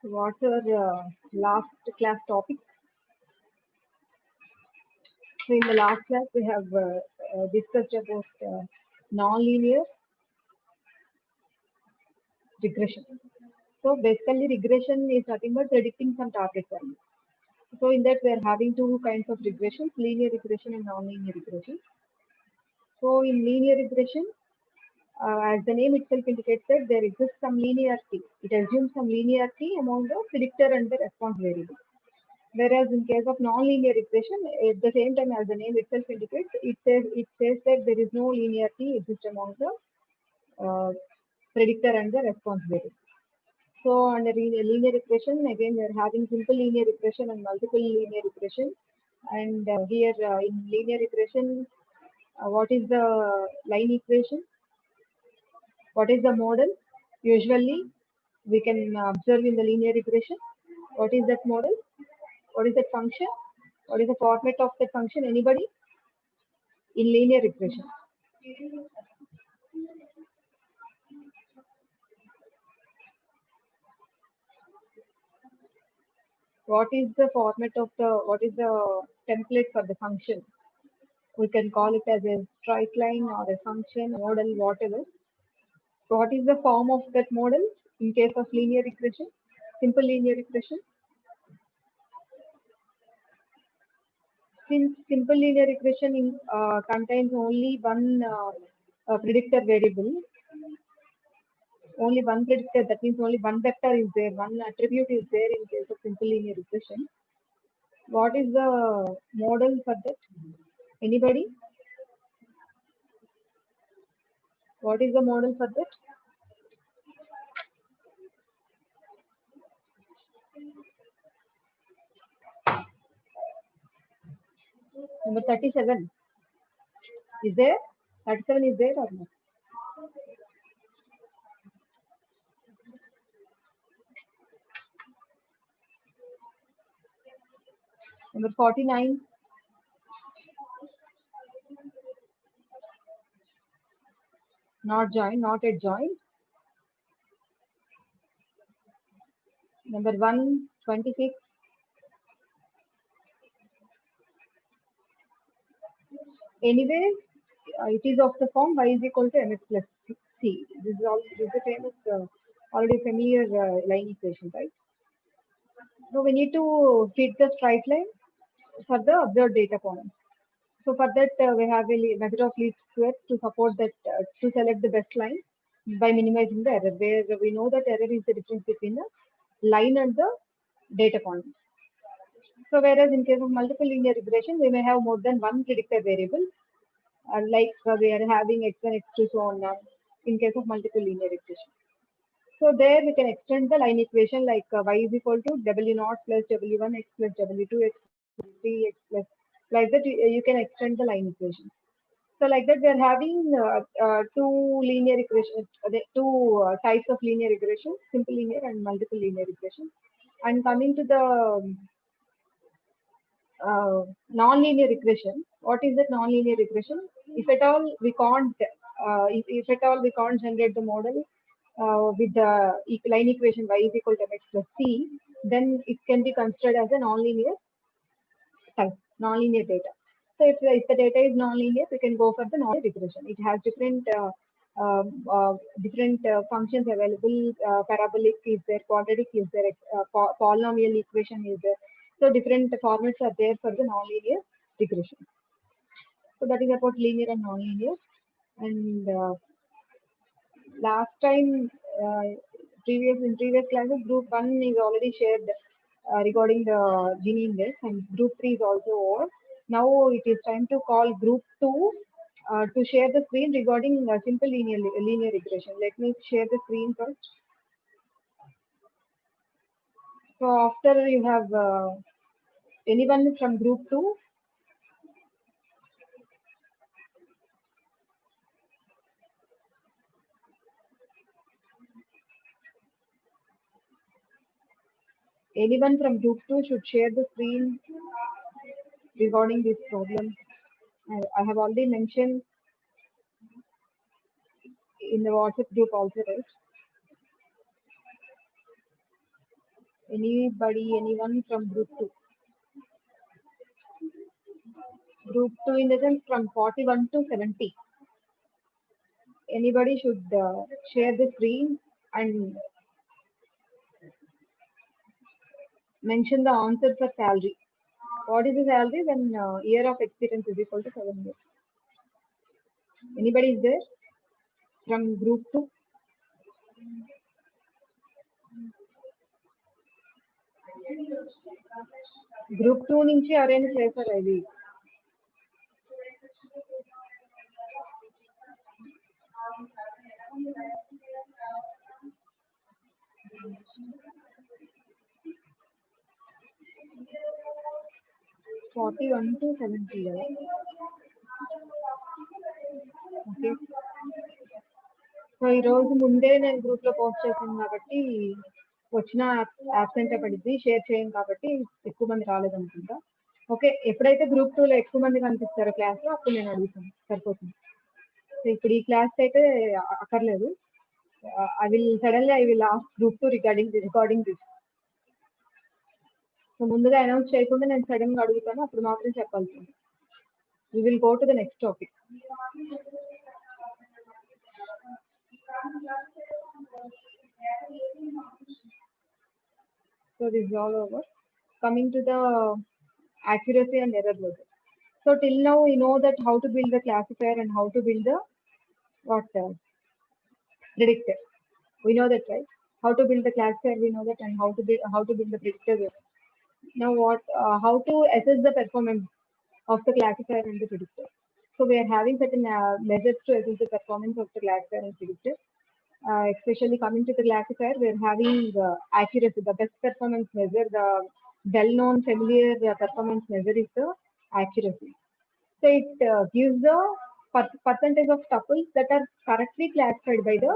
What's our last class topic? So in the last class, we have discussed about nonlinear regression. So basically, regression is nothing but predicting some target value. So in that, we are having two kinds of regression: linear regression and nonlinear regression. So in linear regression, as the name itself indicates that there exists some linearity. It assumes some linearity among the predictor and the response variable. Whereas in case of nonlinear regression, at the same time as the name itself indicates, it says that there is no linearity exists among the uh, predictor and the response variable. So under linear regression, again we are having simple linear regression and multiple linear regression. And here in linear regression, what is the line equation? What is the model? Usually we can observe in the linear regression. What is that model? What is that function? What is the format of that function? Anybody? In linear regression. What is the format of what is the template for the function? We can call it as a straight line or a function, model, whatever. So what is the form of that model in case of linear regression? Simple linear regression. Since simple linear regression contains only one predictor variable, only one predictor, that means only one vector is there, one attribute is there in case of simple linear regression. What is the model for that? Anybody? What is the model for that? Number 37. Is there? 37 is there or not? Number 49. Not joined, not yet joined. Number 126. Anyway, it is of the form y is equal to mx plus c. This is a famous, already familiar line equation, right? So we need to fit the straight line for the observed data point. So for that, we have a method of least squares to support that, to select the best line by minimizing the error, where we know that error is the difference between the line and the data point. So whereas in case of multiple linear regression, we may have more than one predictor variable, like we are having x1, x2, so on, in case of multiple linear regression. So there we can extend the line equation like y is equal to w naught plus w1 x plus w2 x plus 3 x plus, like that you can extend the line equation. So like that we are having two linear regression, two types of linear regression, simple linear and multiple linear regression. And coming to the non-linear regression, what is that non-linear regression? If at all we can't, if at all we can't generate the model with the line equation y is equal to mx plus c, then it can be considered as a non-linear type, non-linear data. So if the data is non-linear, we can go for the non-linear regression. It has different functions available. Parabolic is there, quadratic is there, polynomial equation is there. So different formats are there for the non-linear regression. So that is about linear and non-linear. And last time, in previous classes, group 1 is already shared regarding the Gini index, and group 3 is also over. Now it is time to call group 2 to share the screen regarding simple linear regression. Let me share the screen first. So after you have anyone from group 2? Anyone from group 2 should share the screen regarding this problem. I have already mentioned in the WhatsApp group also, right? Anybody, anyone from group 2? Group 2 in the sense from 41 to 70. Anybody should share the screen and mention the answer for salary. What is the salary when year of experience is equal to 7 years? Anybody is there from group 2? Group 2 నుంచి ఎవరైనా చేశారా ఇది? (41 to 70) కదా. Okay, so ఈరోజు ముందే నేను group లో post చేశాను కాబట్టి వచ్చిన యాబ్సెంట్ పడింది, షేర్ చేయం కాబట్టి ఎక్కువ మంది రాలేదనుకుంటా. ఓకే, ఎప్పుడైతే గ్రూప్ 2 లో ఎక్కువ మంది కనిపిస్తారో క్లాస్ లో అప్పుడు నేను అడుగుతాను, సరిపోతుంది. సో ఇప్పుడు ఈ క్లాస్ అయితే అక్కర్లేదు. I will ask group 2 regarding this. So ముందుగా అనౌన్స్ చేయకుండా నేను సడన్ గా అడుగుతాను, అప్పుడు మాత్రం చెప్పాల్సింది. We will go to the next topic. So this is all over. Coming to the accuracy and error logic. So till now we know that how to build the classifier and how to build the predictor. We know that, right? How to build the classifier, we know that, and how to build the predictor. Now how to assess the performance of the classifier and the predictor. So we are having certain measures to assess the performance of the classifier and predictor. Especially coming to the classifier, we are having accuracy, the best performance measure, the well-known familiar performance measure is the accuracy. So it gives the percentage of tuples that are correctly classified by the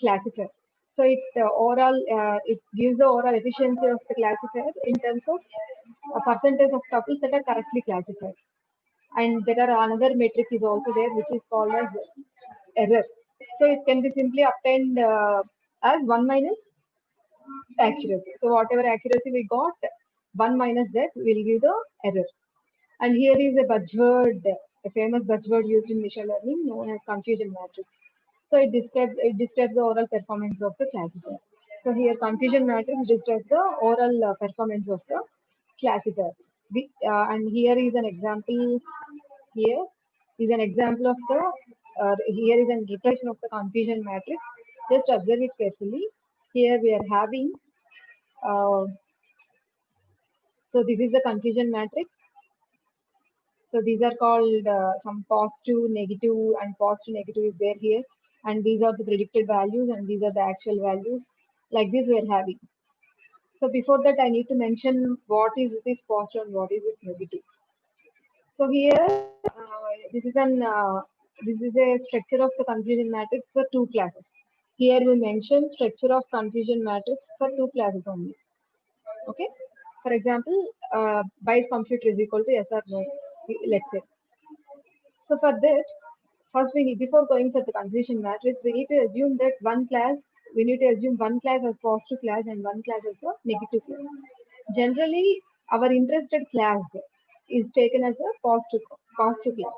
classifier. So it gives the overall efficiency of the classifier in terms of a percentage of tuples that are correctly classified. And there are another metric is also there, which is called as error. So it can be simply obtained as 1 minus accuracy. So whatever accuracy we got, 1 minus that will give the error. And here is a buzzword, a famous buzzword used in machine learning known as confusion matrix. So it describes the overall performance of the classifier. So here confusion matrix describes the overall performance of the classifier. And here is an example. Here is an example of the. Here is an representation of the confusion matrix. Just observe it carefully. Here we are having. So this is the confusion matrix. So these are called some positive, negative, and positive, negative is there here. And these are the predicted values, and these are the actual values. Like this we are having. So before that, I need to mention what is this positive and what is this negative. So here, this is a structure of the confusion matrix for two classes. Here we mention structure of confusion matrix for two classes only. Okay. For example, Bayes computer is equal to yes or no. Let's say. So for that, first we need, before going for the confusion matrix, we need to assume that one class as positive class and one class as a negative class. Generally, our interested class is taken as a positive class.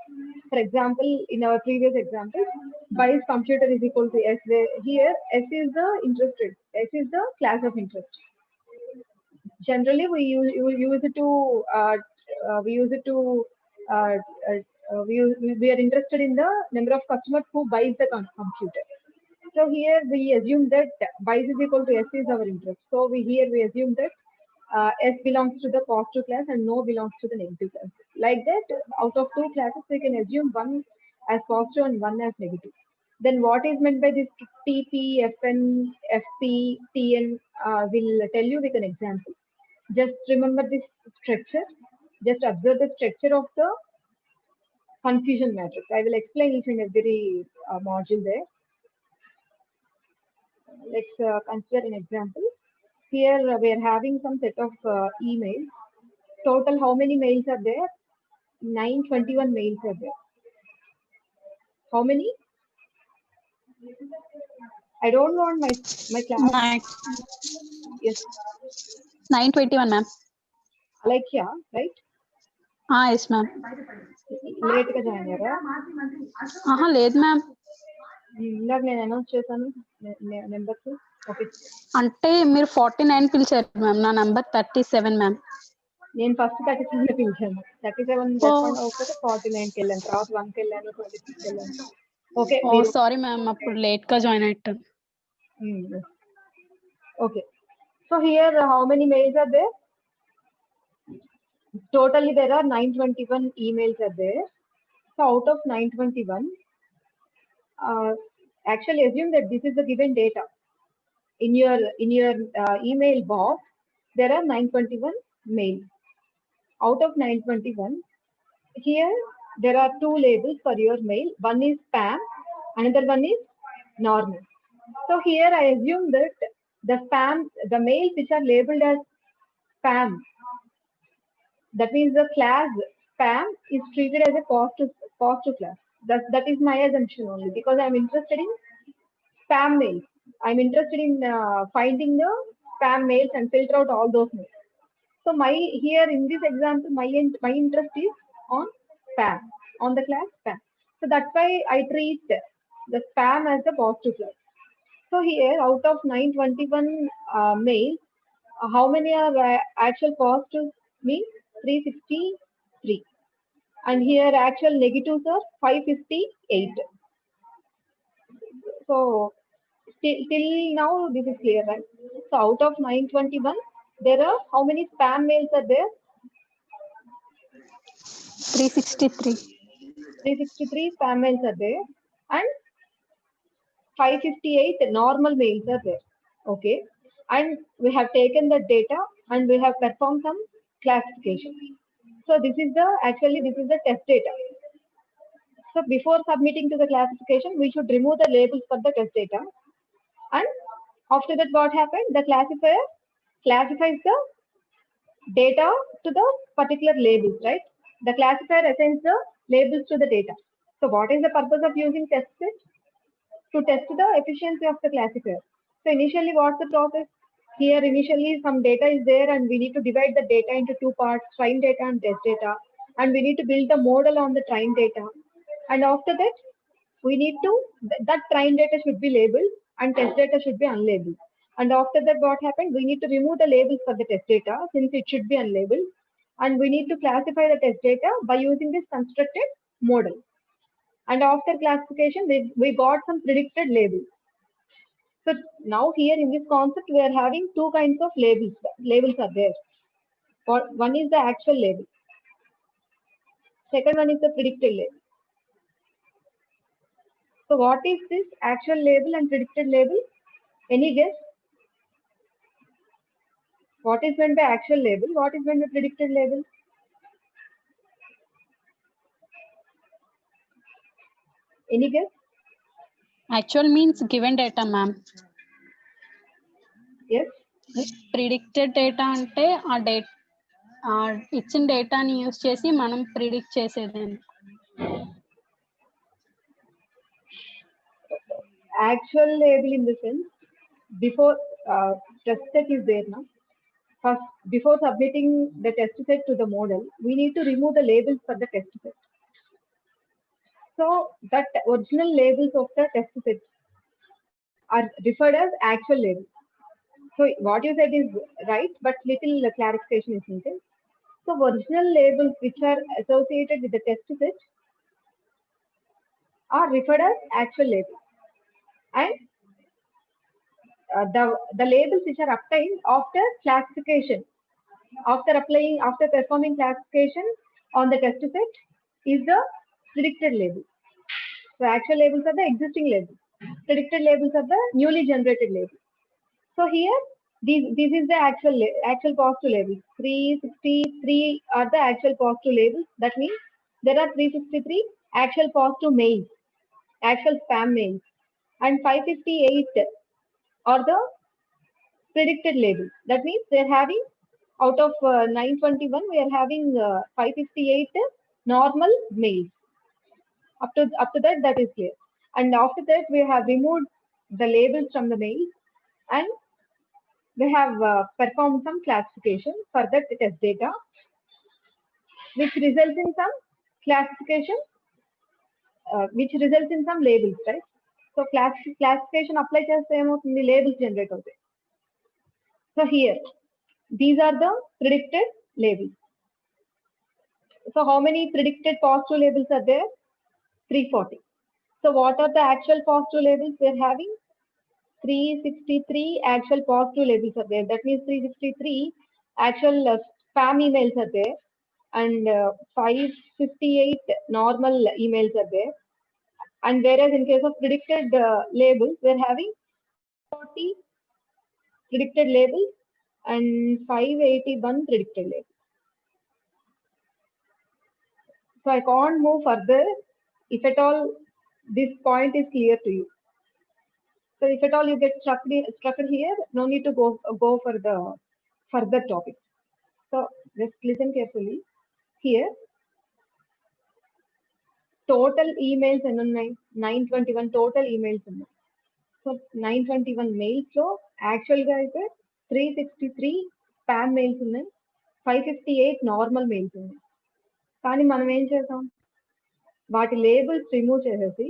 For example, in our previous example, Bayes computer is equal to S. Here, S is the class of interest. Generally, we use it to we are interested in the number of customers who buys the computer. So here we assume that Bayes is equal to S is our interest. So we assume that S belongs to the positive class and no belongs to the negative class. Like that, out of two classes, we can assume one as positive and one as negative. Then what is meant by this TP, FN, FP, TN? We'll tell you with an example. Just remember this structure. Just observe the structure of the confusion matrix. I will explain each and every module there. Let's consider an example. Here we are having some set of emails. Total, how many mails are there? 921 mails are there. How many? I don't want my class. Nine. Yes. 921, ma'am. Alexia, right? Yes, ma'am. Late గా join అయ్యారా? లేదు ma'am. ఇందాక నేను announce చేశాను numbers. Okay, అంటే మీరు 49 పిలిచారు ma'am, నా నంబర్ 37 మ్యామ్. నేను ఫస్ట్ 37 పిలిచాను. 37 రెస్పాండ్ అవ్వకపోతే 49కి వెళ్ళాను, తర్వాత 1కి వెళ్ళాను, 26కి వెళ్ళాను. ఓకే, సారీ మ్యామ్, అప్పుడు లేట్ గా జాయిన్ అయ్యాను. Okay, so here how many mails are there? Totally there are 921 emails are there. So out of 921, actually assume that this is the given data. In your email box, there are 921 mails. Out of 921, here there are two labels for your mail. One is spam, another one is normal. So here I assume that the mails which are labeled as spam, that means the class spam is treated as a positive class. That is my assumption only, because I'm interested in spam mails. I'm interested in finding the spam mails and filter out all those mails. So here in this example, my interest is on spam, on the class spam. So that's why I treat the spam as a positive class. So here out of 921 mails, how many are actual positive? Means 363. And here actual negatives are 558. So till now this is clear, right? So out of 921, there are how many spam mails are there? 363. 363 spam mails are there, and 558 normal mails are there. Okay, and we have taken the data and we have performed some classification. So this is the test data. So before submitting to the classification, we should remove the labels for the test data. And after that, what happened? The classifier classifies the data to the particular labels, right? The classifier assigns the labels to the data. So what is the purpose of using test set? To test the efficiency of the classifier. So initially, what's the process? Here initially some data is there and we need to divide the data into two parts, trained data and test data. And we need to build the model on the trained data. And after that, we need to, that trained data should be labeled and test data should be unlabeled. And after that, what happened? We need to remove the labels for the test data since it should be unlabeled. And we need to classify the test data by using this constructed model. And after classification, we got some predicted labels. So now here in this concept, we are having two kinds of labels. Labels are there. One is the actual label. Second one is the predicted label. So what is this actual label and predicted label? Any guess? What is meant by actual label? What is meant by predicted label? Any guess? Actual means given data, ma'am. Yes. Predicted data అంటే ఆ ఇచ్చిన డేటాని use చేసి మనం predict చేసేదండి. Actual label in the sense, before test set is there now. First, before submitting the test set to the model, we need to remove the labels for the test set. So that original labels of the test set are referred as actual labels. So what you said is right, but little clarification is needed. So original labels which are associated with the test set are referred as actual labels. And the labels which are obtained after classification, after performing classification on the test set, is the predicted label. So actual labels are the existing labels. Predicted labels are the newly generated labels. So here, this is the actual positive labels. 363 are the actual positive labels. That means there are 363 actual positive mails, actual spam mails, and 558 are the predicted labels. That means they're having, out of 921, we are having 558 normal mails. Up to that is clear. And after that, we have removed the labels from the mails, and we have performed some classification for that test data, which results in some classification, which results in some labels, right? So classification apply చేస్తే ఏమవుతుంది, labels generate అవుతాయి. So here, these are the predicted labels. So how many predicted positive labels are there? 340. So what are the actual positive labels we are having? 363 actual positive labels are there. That means 363 actual spam emails are there, and 558 normal emails are there. And whereas in case of predicted labels, we are having 40 predicted labels and 581 predicted labels. So I can't move further if at all this point is clear to you. So if at all you get stuck here, no need to go for the further topic. So just listen carefully. Here, total emails and 921 total emails. So 921 mails. So actually guys, 363 spam mails ఉన్నాయి, 558 normal mails ఉన్నాయి. కానీ మనం ఏం చేసాం, వాటి labels remove చేసేసి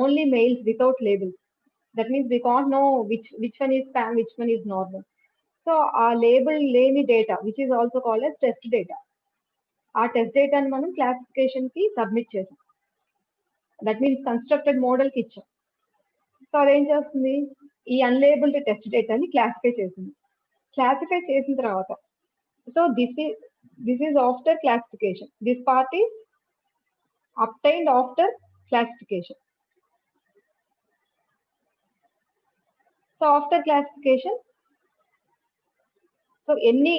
only mails without labels. That means we can't know which one is spam, which one is normal. So our label లేని data, which is also called as test data, ఆ test data ని మనం classification కి submit చేసాం. That means constructed model కి ఇచ్చాం. So అదేం చేస్తుంది, ఈ unlabeled test data ని classify చేసింది. Classify చేసిన తర్వాత, so this is after classification. This part is obtained after classification. So after classification, so any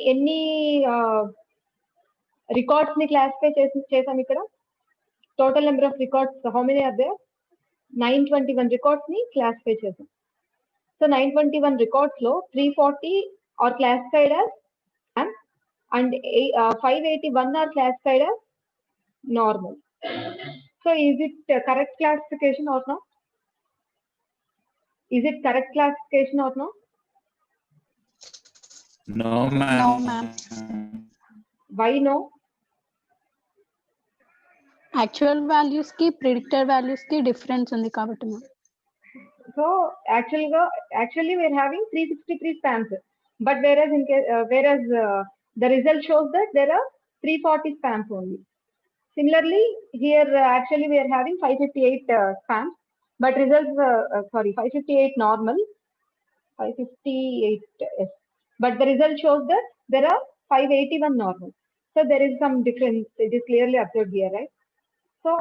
records ni classify chesam ikkada. Total number of records, so how many are there? 921 records ni classify chesam. So 921 records lo 340 are classified as spam and 581 are classified as normal. So is it correct classification or not? Is it correct classification or not? No, ma'am. No, ma'am. Why no? Actual values ki predicted values ki difference ఉంది కాబట్టి ma'am. So actually we are having 363 spams, but whereas the result shows that there are 340 spams only. Similarly, here actually we are having 558 spams, but results 558 normal, 558 yes, but the result shows that there are 581 normal. So there is some difference. It is clearly observed here, right? So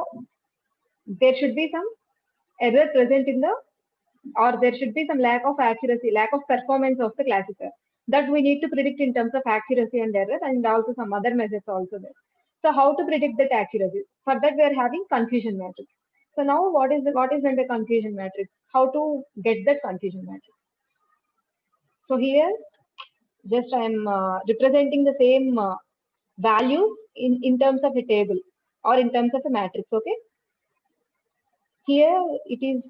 there should be some error present in the, or there should be some lack of accuracy, lack of performance of the classifier that we need to predict in terms of accuracy and error, and also some other measures also there. So how to predict that accuracy? For that we are having confusion matrix. So now what is meant by confusion matrix? How to get that confusion matrix? So here just I am representing the same values in terms of a table or in terms of a matrix. Okay. Here it is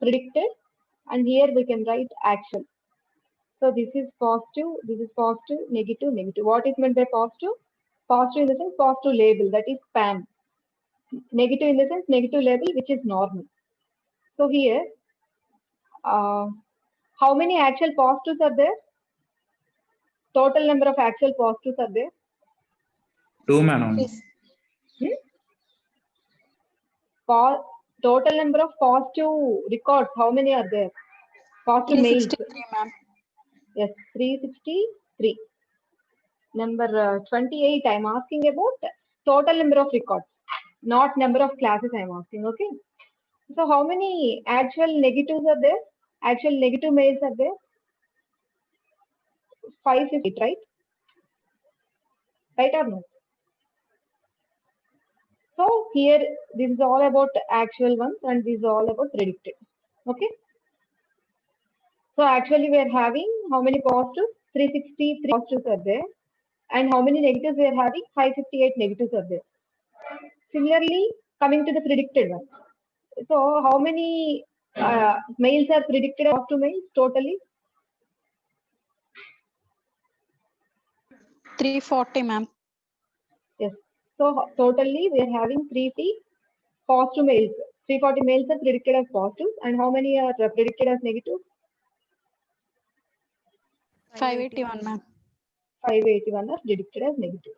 predicted, and here we can write actual. So this is positive, negative, negative. What is meant by positive? Positive in the sense positive label, that is spam. Negative in the sense negative label, which is normal. So here, how many actual positives are there? Total number of actual positives are there? 2, madam. Total number of positive records, how many are there? Positive mails. 363 ma'am. Yes, 363. Number 28, I am asking about total number of records, not number of classes I am asking, okay? So how many actual negatives are there? Actual negative mails are there? 558, right? Right or no? So here, this is all about actual ones and this is all about predicted, okay? So actually we are having how many positives? 363 positives are there. And how many negatives we are having? 558 negatives are there. Similarly, coming to the predicted one. So how many mails are predicted, positive mails totally? 340, ma'am. Yes. So totally we are having 3T positive males. 340 males are predicted as positive, and how many are predicted as negative? 581, ma'am. 581 are predicted as negative.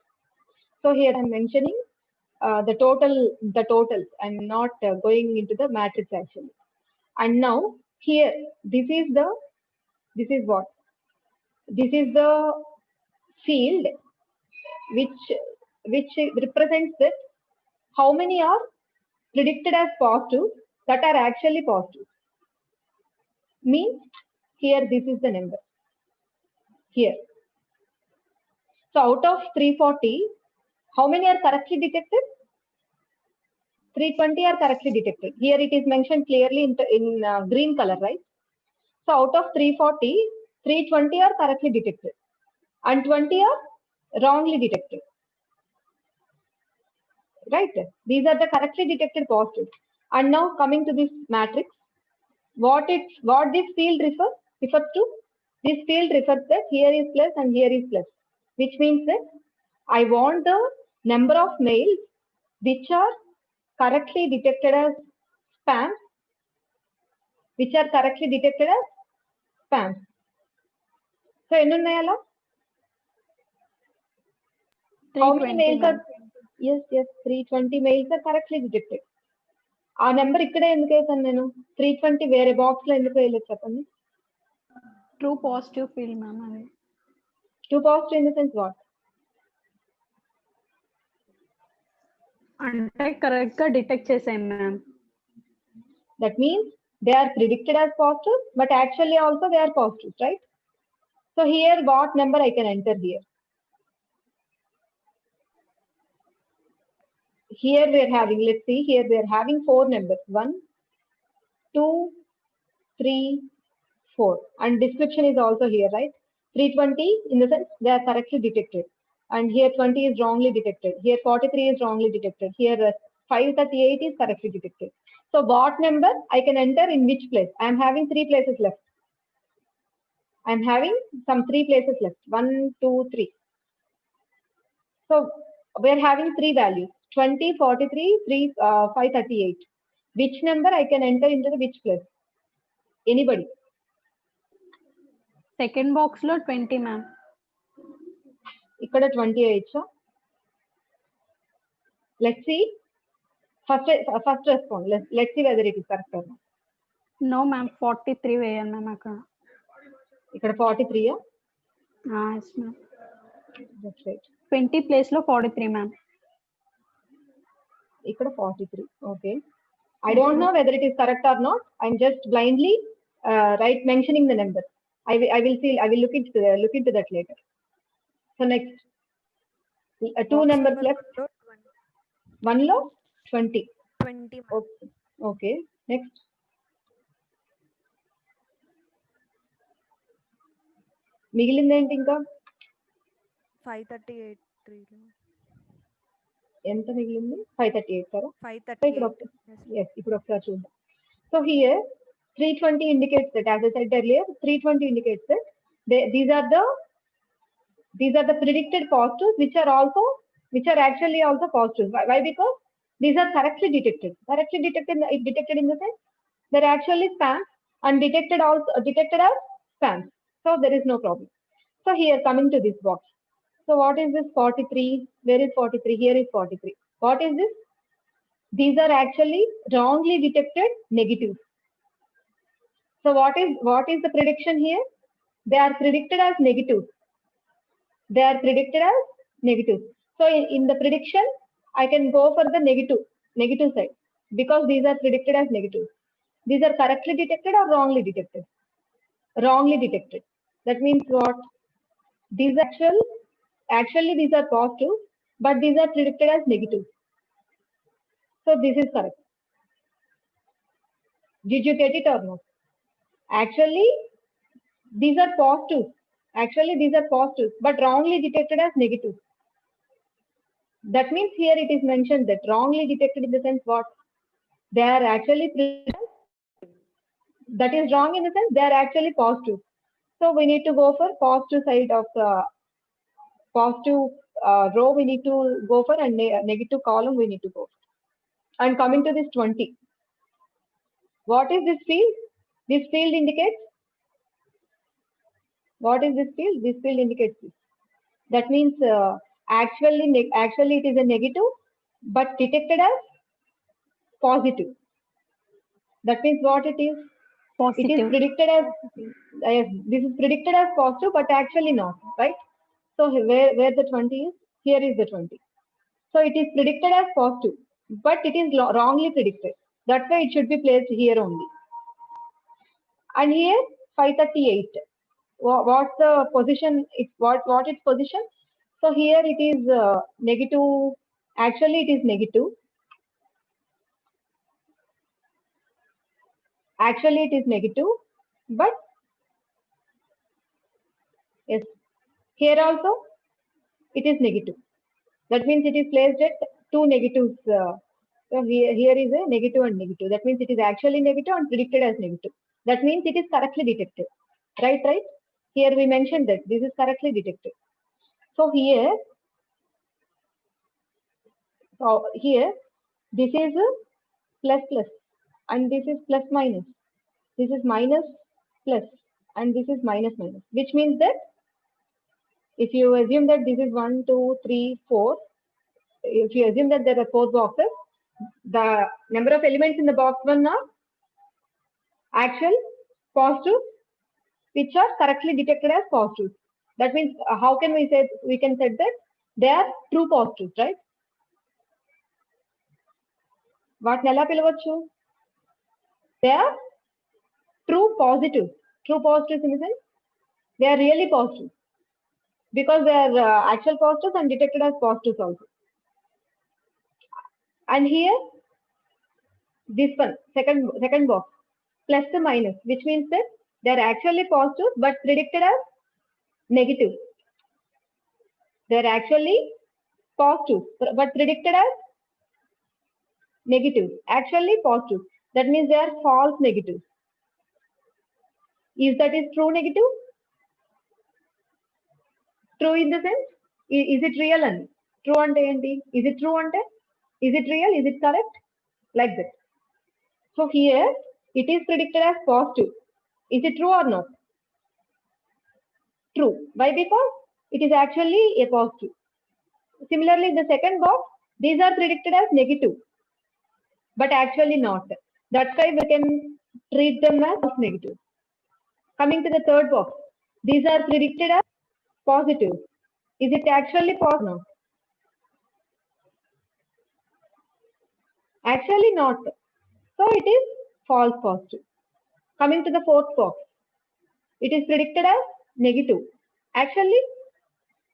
So here I'm mentioning the totals. I'm not going into the matrix actually. And now here, this is what? This is the field which represents that how many are predicted as positive that are actually positive. Means here this is the number. Here. So out of 340, how many are correctly detected? 320 are correctly detected. Here it is mentioned clearly in green color, right? So out of 340, 320 are correctly detected and 20 are wrongly detected. Right? These are the correctly detected positives. And now coming to this matrix, what this field refers to? This field refers that here is plus and here is plus, which means that I want the number of males which are correctly detected as spam, which are correctly detected as spam. So, how many males are? Yes, 320 males are correctly detected. ఆ number ఇక్కడే ఎందుకు వేసాను నేను 320 వేరే box లో ఎందుకు వేయలేదు చెప్పండి ట్రూ పాజిటివ్ ఫీల్డ్ మ్యామ్ అది true positive in the sense what అంటే కరెక్ట్ గా డిటెక్ట్ చేసాం ma'am that means they are predicted as positive but actually also they are positive, right? So here what number I can enter here? Here we are having, let's see, here we are having 4 numbers, 1, 2, 3, 4, and description is also here, right? 320 in the sense they are correctly detected, and here 20 is wrongly detected, here 43 is wrongly detected, here 538 is correctly detected. So what number I can enter in which place? I am having 3 places left. I am having some 3 places left, 1, 2, 3. So we are having 3 values, 20, 43, 538. Which number I can enter into the which place? Anybody? Second box లో 20 ma'am ఇక్కడ 28. So let's see. First respond. Let's see whether it is correct or not. No ma'am 43 వేయాలి ma'am అక్కడ ఇక్కడ 43. yes ma'am That's right. 20 place లో 43 ma'am ఇక్కడ 43. Okay. I don't know whether it is correct or not. I'm just blindly mentioning the number. I will see. I will look into that later. So next, 2 numbers left. 1 lo 20. Okay. Next. మిగిలింది ఏంటి ఇంకా 538 ఎంత మిగిలింది 538 కదా 538 ఇప్పుడు ఒకసారి చూద్దాం. So here 320 indicates that, as I said earlier, 320 indicates that these are the predicted positives which are actually also positives. Why? Because these are correctly detected. Correctly detected in the sense they're actually spam and detected as spam. So there is no problem. So here coming to this box. So what is this 43? Where is 43? Here is 43. What is this? These are actually wrongly detected negatives. So what is the prediction here? They are predicted as negatives. They are predicted as negatives. So in the prediction, I can go for the negative side because these are predicted as negatives. These are correctly detected or wrongly detected? Wrongly detected. That means what? These actually these are positive, but these are predicted as negative. So this is correct. Did you get it or not? Actually, these are positive. But wrongly detected as negative. That means here it is mentioned that wrongly detected in the sense what? They are actually that is wrong in the sense they are actually positive. So we need to go for positive side of the positive row we need to go for, and negative column we need to go for. And coming to this 20, what is this field? This field indicates, what is this field? This field indicates this. That means actually it is a negative, but detected as positive. That means what it is? It is Positive. predicted as, yes, this is predicted as positive, but actually not, right? So where the 20 is? Here is the 20. So it is predicted as positive, but it is wrongly predicted. That's why it should be placed here only. And here 538. What's the position? What its position? So here it is negative. Actually, it is negative. Actually, it is negative, but yes, here also it is negative. That means it is placed at two negatives. So here is a negative and negative. That means it is actually negative and predicted as negative. That means it is correctly detected. Right? Here we mentioned that this is correctly detected. So here this is a plus plus, and this is plus minus. This is minus plus, and this is minus minus, which means that if you assume that this is 1, 2, 3, 4, if you assume that there are 4 boxes, the number of elements in the box 1 are actual positive, which are correctly detected as positive. That means how can we say, we can say that they are true positives, right? What ఎలా పిలవచ్చు? They are true positives. True positives in the sense they are really positive because they are actual positives and detected as positives also. And here this one, second box, plus to minus, which means that they are actually positive but predicted as negative. They are actually positive but predicted as negative. Actually positive. That means they are false negatives. Is that is true negative? True in the sense, is it real? And true ante enti? Is it true ante? Is it real? Is it correct? Like that. So here it is predicted as positive. Is it true or not? True. Why? Because it is actually a positive. Similarly, the second box, these are predicted as negative, but actually not. That's why we can treat them as negative. Coming to the third box, these are predicted as positive. Is it actually positive? Actually not. So it is false positive. Coming to the fourth box, it is predicted as negative. Actually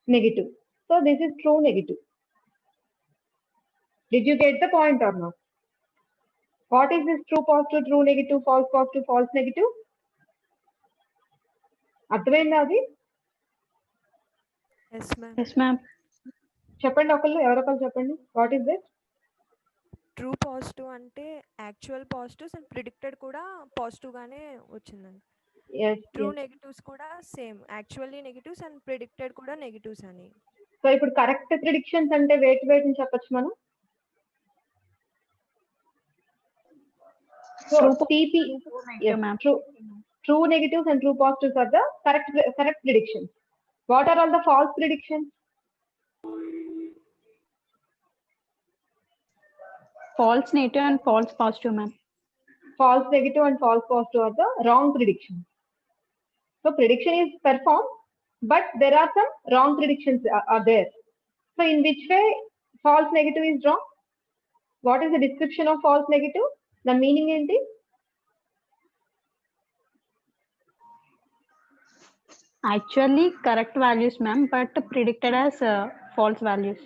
negative. So this is true negative. Did you get the point or not? What is this true positive, true negative, false negative? అర్థమైందా అది? Yes, ma'am. Yes, ma'am. చెప్పండి ఒకళ్ళు, ఎవరొకళ్ళు చెప్పండి. What is this? True positive అంటే actual positives and predicted కూడా positive గానే వచ్చిందండి. True negatives కూడా same, actually negatives and predicted కూడా నెగటివ్స్ అని. సో ఇప్పుడు కరెక్ట్ ప్రిడిక్షన్స్ అంటే వెయిట్ అని చెప్పొచ్చు మనం. So TP, true negatives and true positives are the correct predictions. What are all the false predictions? False negative and false positive, ma'am. False negative and false positive are the wrong predictions. So prediction is performed, but there are some wrong predictions are there. So in which way false negative is wrong? What is the description of false negative? The meaning ఏంటి? Actually correct values, ma'am, but predicted as false values.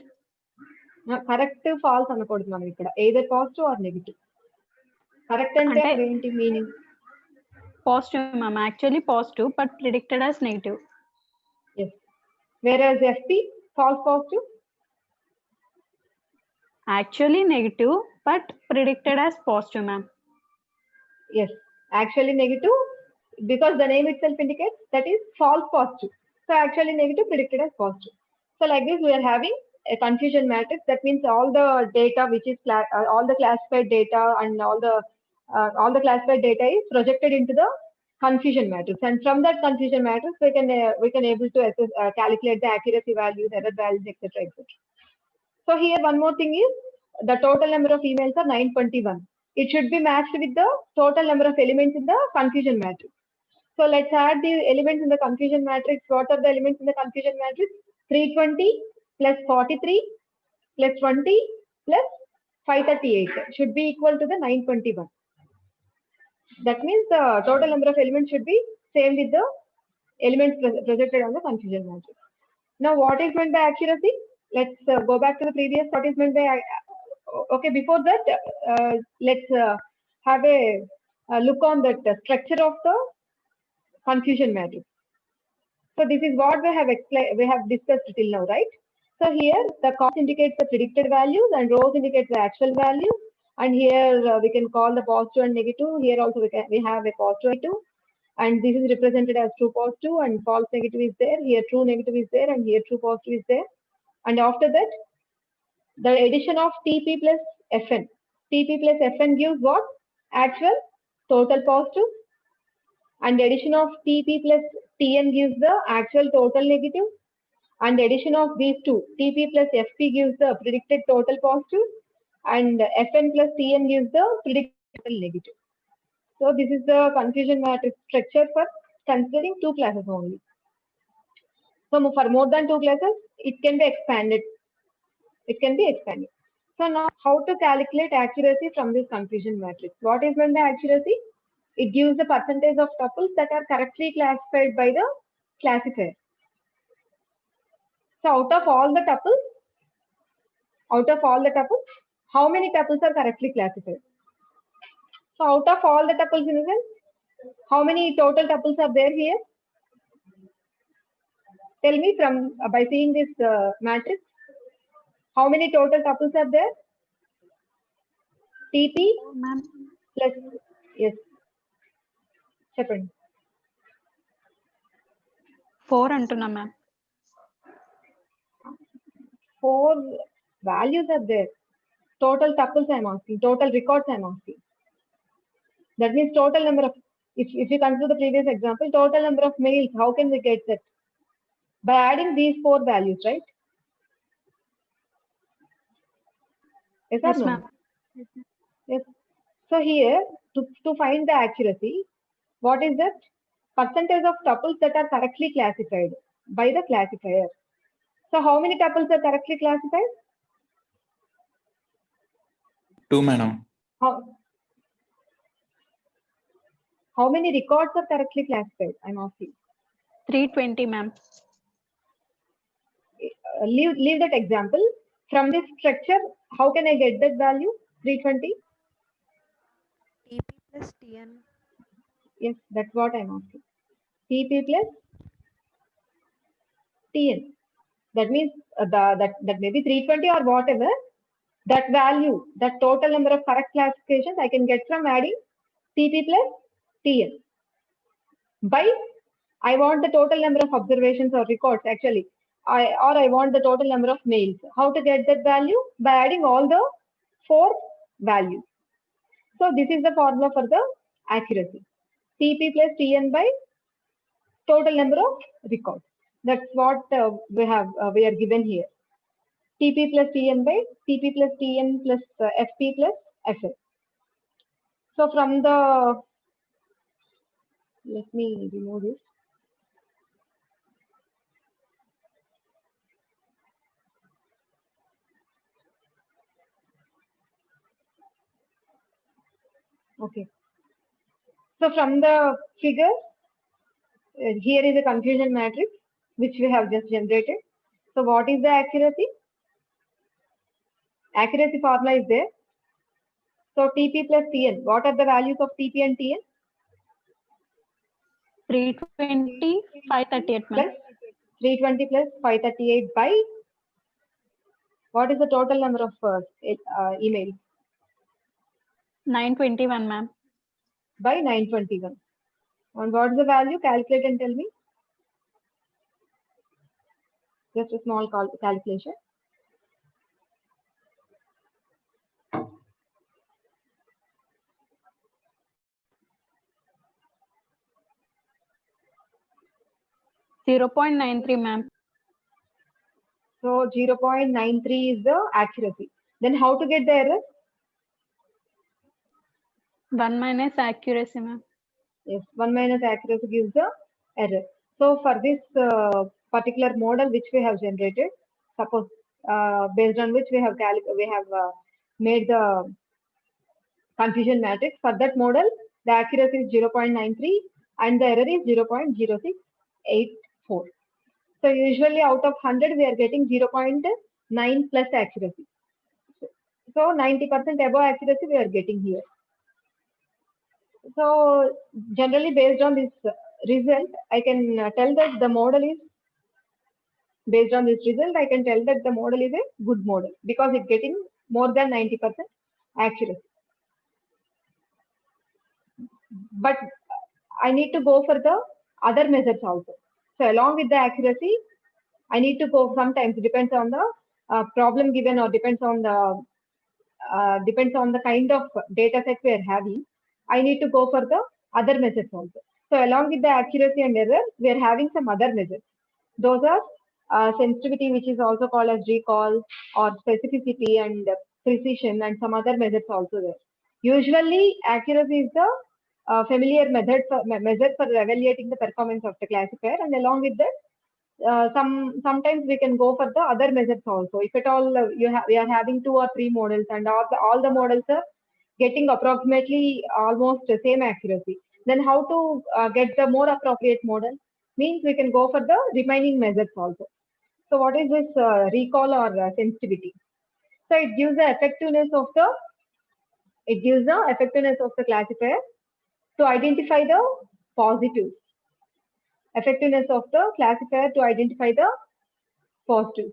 Correct false అనకూడదు మనం ఇక్కడ, either positive or negative. Correct అంటే అక్కడ ఏంటి meaning? Positive, ma'am, actually positive but predicted as negative. Yes. Whereas FP, false positive, actually negative but predicted as positive, ma'am. yes, actually negative because the name itself indicates that is false positive. So actually negative predicted as positive. So like this, we are having a confusion matrix. That means all the data which is all the classified data and all the classified data is projected into the confusion matrix, and from that confusion matrix we can able to assess, calculate the accuracy values, error values, etc., etc. So here one more thing is the total number of emails are 921. It should be matched with the total number of elements in the confusion matrix. So let's add the elements in the confusion matrix. What are the elements in the confusion matrix? 320 plus 43 plus 20 plus 538 should be equal to the 921. That means the total number of elements should be same with the elements projected on the confusion matrix. Now, what is meant by accuracy? Let's go back to the previous. What is meant by okay? Before that, let's have a look on that structure of the confusion matrix. So this is what we have explained. We have discussed till now, right? So here the columns indicates the predicted values and rows indicates the actual values. And here we can call the positive and negative. Here also we have a positive and negative, and this is represented as true positive and false negative is there. Here true negative is there, and here true positive is there. And after that, the addition of TP plus FN. TP plus FN gives what? Actual total positive. And the addition of TP plus TN gives the actual total negative. And the addition of these two, TP plus FP gives the predicted total positive. And FN plus TN gives the predicted total negative. So this is the confusion matrix structure for considering two classes only. So for more than two classes, it can be expanded. It can be expanded. So now how to calculate accuracy from this confusion matrix? What is meant by accuracy? It gives the percentage of tuples that are correctly classified by the classifier. So out of all the tuples, how many tuples are correctly classified? So out of all the tuples in the sense, how many total tuples are there here? Tell me from by seeing this matrix, how many total tuples are there? TP plus, yes. చెప్పండి. 4 అంటున్నా ma'am. 4 values are there. Total tuples I am asking. Total records I am asking. That means total number of, if you consider the previous example, total number of mails, how can we get that? By adding these 4 values, right? Yes or Yes, no? ma'am. Yes. So here, to find the accuracy, what is that? Percentage of tuples that are correctly classified by the classifier. So how many tuples are correctly classified? 2, madam. How many records are correctly classified? I'm asking. 320, ma'am. Leave that example. From this structure, how can I get that value? 320? TP plus TN. Yes, that's what I'm asking. TP plus TN. That means that may be 320 or whatever. That value, that total number of correct classifications I can get from adding TP plus TN. By, I want the total number of observations or records actually. I want the total number of mails. How to get that value? By adding all the 4 values. So this is the formula for the accuracy. TP plus TN by total number of records. That's what we are given here. TP plus TN by TP plus TN plus FP plus FL. So from the, let me remove this. Okay. So from the figure, here is a confusion matrix which we have just generated. So what is the accuracy? Accuracy formula is there. So TP plus TN. What are the values of TP and TN? 320, 538, ma'am. Plus 320 plus 538 by, what is the total number of emails? 921, ma'am. By 921. And what is the value? Calculate and tell me. Just a small calculation. Zero 0.93, ma'am. So 0.93 is the accuracy. Then how to get the error? 1 minus accuracy, ma'am. Yes, 1 minus accuracy gives the error. So for this particular model which we have generated, suppose based on which we have made the confusion matrix, for that model, the accuracy is 0.93 and the error is 0.0684. So usually out of 100, we are getting 0.9 plus accuracy. So 90% above accuracy we are getting here. So generally based on this result, I can tell that the model is, based on this result, I can tell that the model is a good model because it's getting more than 90% accuracy. But I need to go for the other methods also. So along with the accuracy, I need to go, sometimes it depends on the problem given or depends on the kind of data set we are having. I need to go for the other methods also. So along with the accuracy and error, we are having some other methods. Those are sensitivity, which is also called as recall, or specificity and precision, and some other methods also there. Usually, accuracy is the familiar method for evaluating the performance of the classifier, and along with that, sometimes we can go for the other methods also. If at all we are having 2 or 3 models and all the models are getting approximately almost the same accuracy, then how to get the more appropriate model? Means we can go for the remaining methods also. So what is this recall or sensitivity? So it gives the effectiveness of the classifier to identify the positives. Effectiveness of the classifier to identify the positive.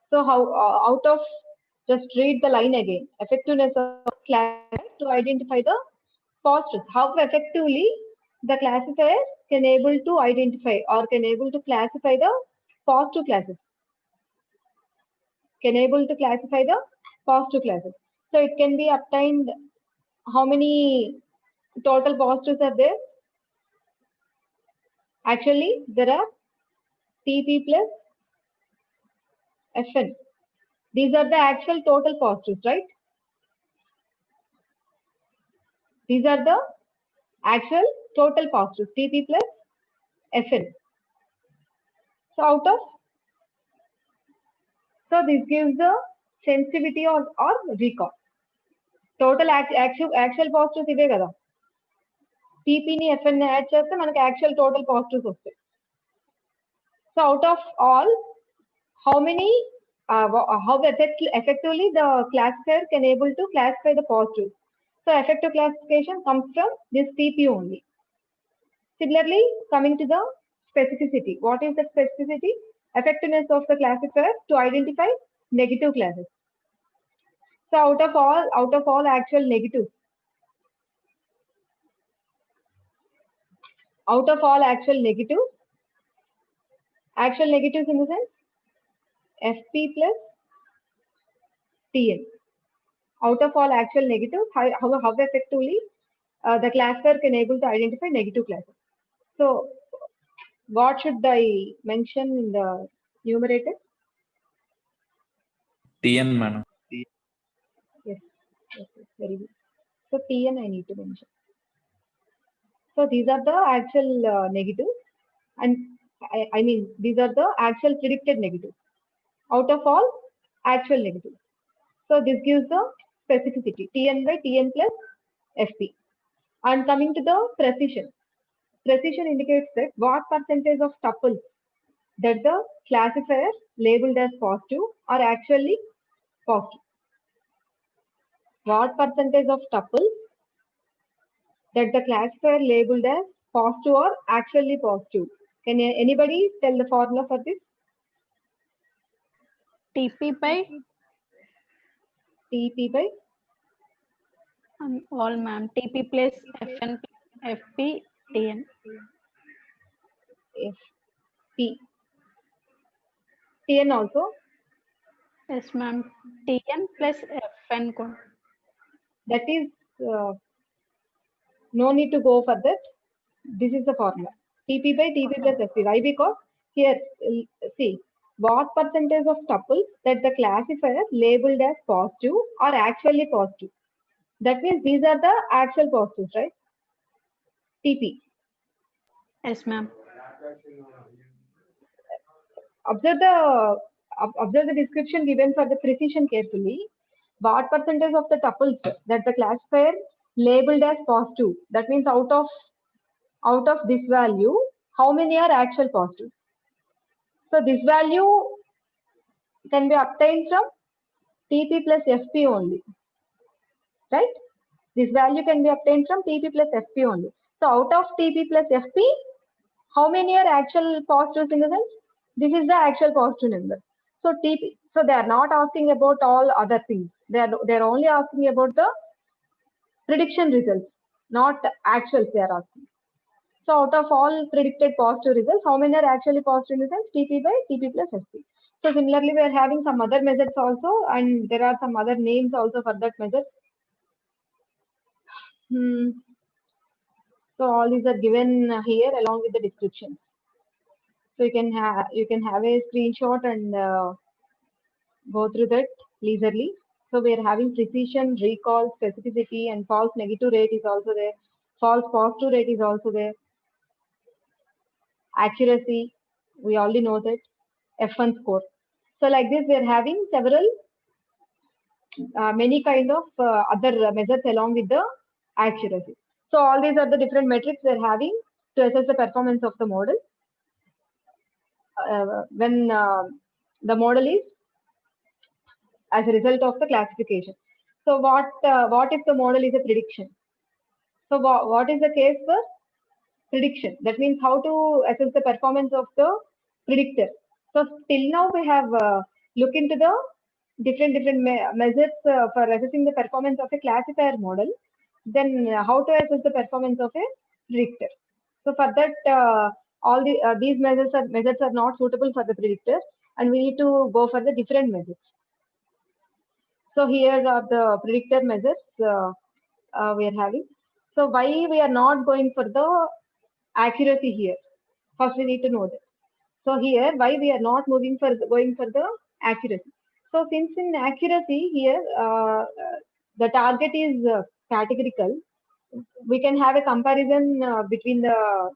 So how out of, just read the line again. Effectiveness of classifier to identify the positive. How effectively the classifier can able to identify or can able to classify the positive classes. Can able to classify the positive classes. So it can be obtained. How many total positives are there? Actually, there are TP plus Fn. These are the actual total positives, right? These are the actual total positives, TP plus Fn. So this gives the sensitivity or recall. Total actual positives ఇవే కదా. TP ని Fn ని add చేస్తే మనకి actual total positives వస్తాయి. So out of all, how many how effectively the classifier can able to classify the positives. So effective classification comes from this TP only. Similarly, coming to the specificity. What is the specificity? Effectiveness of the classifier to identify negative classes. So out of all actual negatives, actual negatives in the sense FP plus TN. Out of all actual negatives, how effectively the classifier can able to identify negative classes. So what should I mention in the numerator? TN, madam. Yes, very good. So TN I need to mention. So these are the actual negatives, and I mean these are the actual predicted negatives out of all actual negatives. So this gives the specificity, TN by TN plus FP. And coming to the precision. Precision indicates that what percentage of tuples that the classifier labeled as positive are actually positive. What percentage of tuples that the classifier labeled as positive are actually positive? Can anybody tell the formula for this? TP by all, ma'am. TP plus Fn FP TN. FP. Tn also. Yes, ma'am. Tn plus Fn code. That is no need to go for that. This is the formula. Tp by Tp plus Fp. Why? Because here, see, what percentage of tuples that the classifier labeled as positive are actually positive. That means these are the actual positives, right? Tp. Yes, ma'am. Observe the description given for the precision carefully. What percentage of the tuples that the classifier labeled as positive? That means out of this value, how many are actual positives? So this value can be obtained from Tp plus Fp only, right? This value can be obtained from Tp plus Fp only. So out of Tp plus Fp, how many are actual positives in the sense? This is the actual positive number. So Tp, so they are not asking about all other things. They are only asking about the prediction results, not actuals they are asking. So out of all predicted positive results, how many are actually positive in the sense? Tp by Tp plus Fp. So similarly, we are having some other methods also, and there are some other names also for that method. So all these are given here along with the description. So you can have a screenshot and go through that leisurely. So we are having precision, recall, specificity, and false negative rate is also there. False positive rate is also there. Accuracy, we already know that. F1 score. So like this, we are having several many kind of other methods along with the accuracy. So all these are the different metrics we are having to assess the performance of the model when the model is as a result of the classification. So what if the model is a prediction? So what is the case for prediction? That means how to assess the performance of the predictor. So till now we have looked into the different methods for assessing the performance of a classifier model. Then how to assess the performance of a predictor. So for that, all these methods are not suitable for the predictor, and we need to go for the different methods. So here are the predictor methods we are having. So why we are not going for the accuracy here? First we need to know that. So here why we are not going for the accuracy. So since in accuracy here the target is categorical, we can have a comparison between the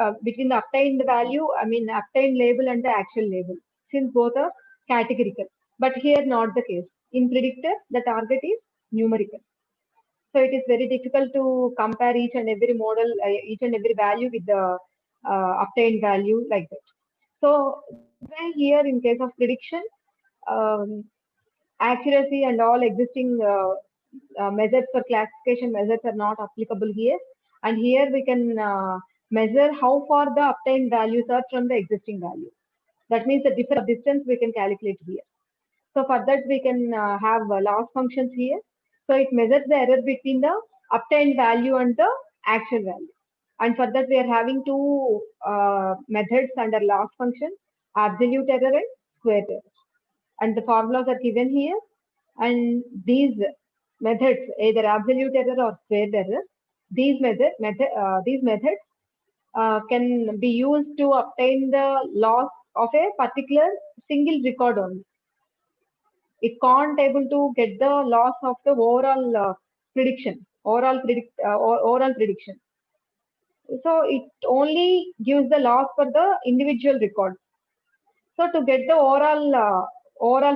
obtained value, obtained label and the actual label, since both are categorical. But here not the case. In predictor, the target is numerical. So it is very difficult to compare each and every model, each and every value with the obtained value like that. So here in case of prediction, um, accuracy and all existing methods for classification methods are not applicable here. And here we can measure how far the obtained values are from the existing value. That means the difference distance we can calculate here. So for that we can have loss functions here. So it measures the error between the obtained value and the actual value. And for that we are having two methods under loss function, absolute error and square error. And the formulas are given here. And these methods, either absolute error or square error, these methods can be used to obtain the loss of a particular single record only. It can't able to get the loss of the overall prediction, overall prediction. So it only gives the loss for the individual record. So to get the overall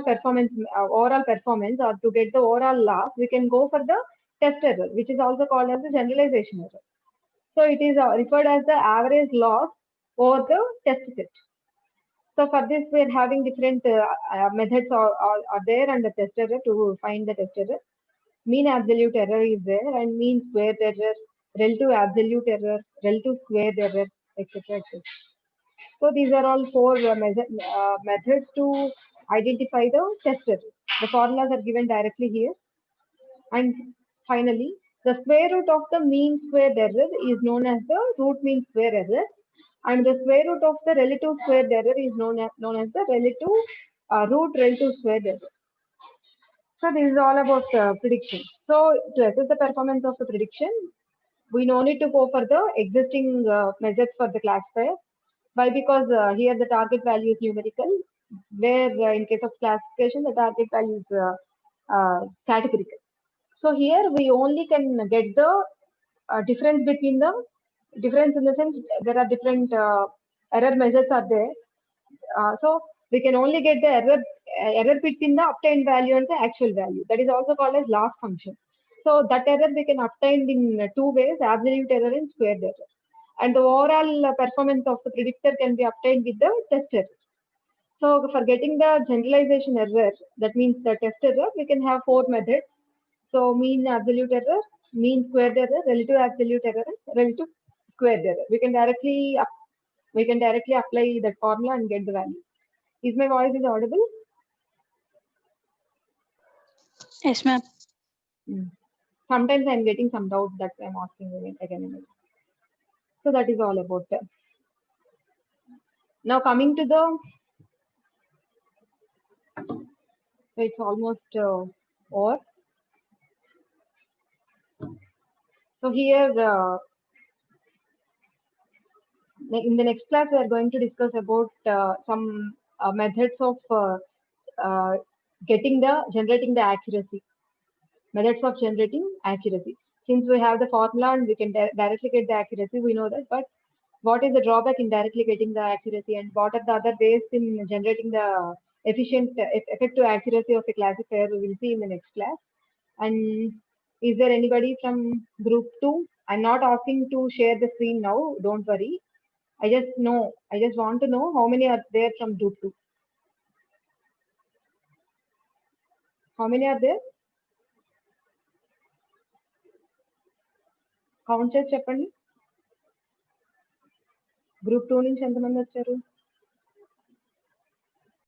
performance, or to get the overall loss, we can go for the test error, which is also called as the generalization error. So it is referred as the average loss over the test set. So for this, we are having different methods are there under test error to find the test error. Mean absolute error is there, and mean squared error, relative absolute error, relative squared error, etc. etc. So these are all four methods to identify the test error. The formulas are given directly here. And finally, the square root of the mean squared error is known as the root mean square error. and the square root of the relative squared error is known as the relative root relative squared error. So this is all about prediction. So to assess the performance of the prediction, we no need to go for the existing methods for the classifier. Why? Because here the target value is numerical, where in case of classification the target value is categorical. So here we only can get the difference between the difference in the sense there are different error measures are there. So we can only get the error between the obtained value and the actual value. That is also called as loss function. So that error we can obtain in two ways: absolute error and squared error. And the overall performance of the predictor can be obtained with the test error. So for getting the generalization error, that means the test error, we can have four methods. So mean absolute error, mean squared error, relative absolute error, and relative squared error. We can directly apply that formula and get the value. Is my voice is audible? Yes, ma'am. Sometimes I'm getting some doubt, that I'm asking again and again. So that is all about that. Now coming to the, it's almost over. So here in the next class we are going to discuss about some methods of generating the accuracy. Methods of generating accuracy. Since we have the formula and we can directly get the accuracy, we know that. But what is the drawback in directly getting the accuracy, and what are the other ways in generating the effective accuracy of a classifier? We will see in the next class. And is there anybody from group 2? I'm not asking to share the screen now. Don't worry. I just want to know how many are there from group 2. How many are there? Count చేసి చెప్పండి. Group 2 నుంచి ఎంతమంది వచ్చారు?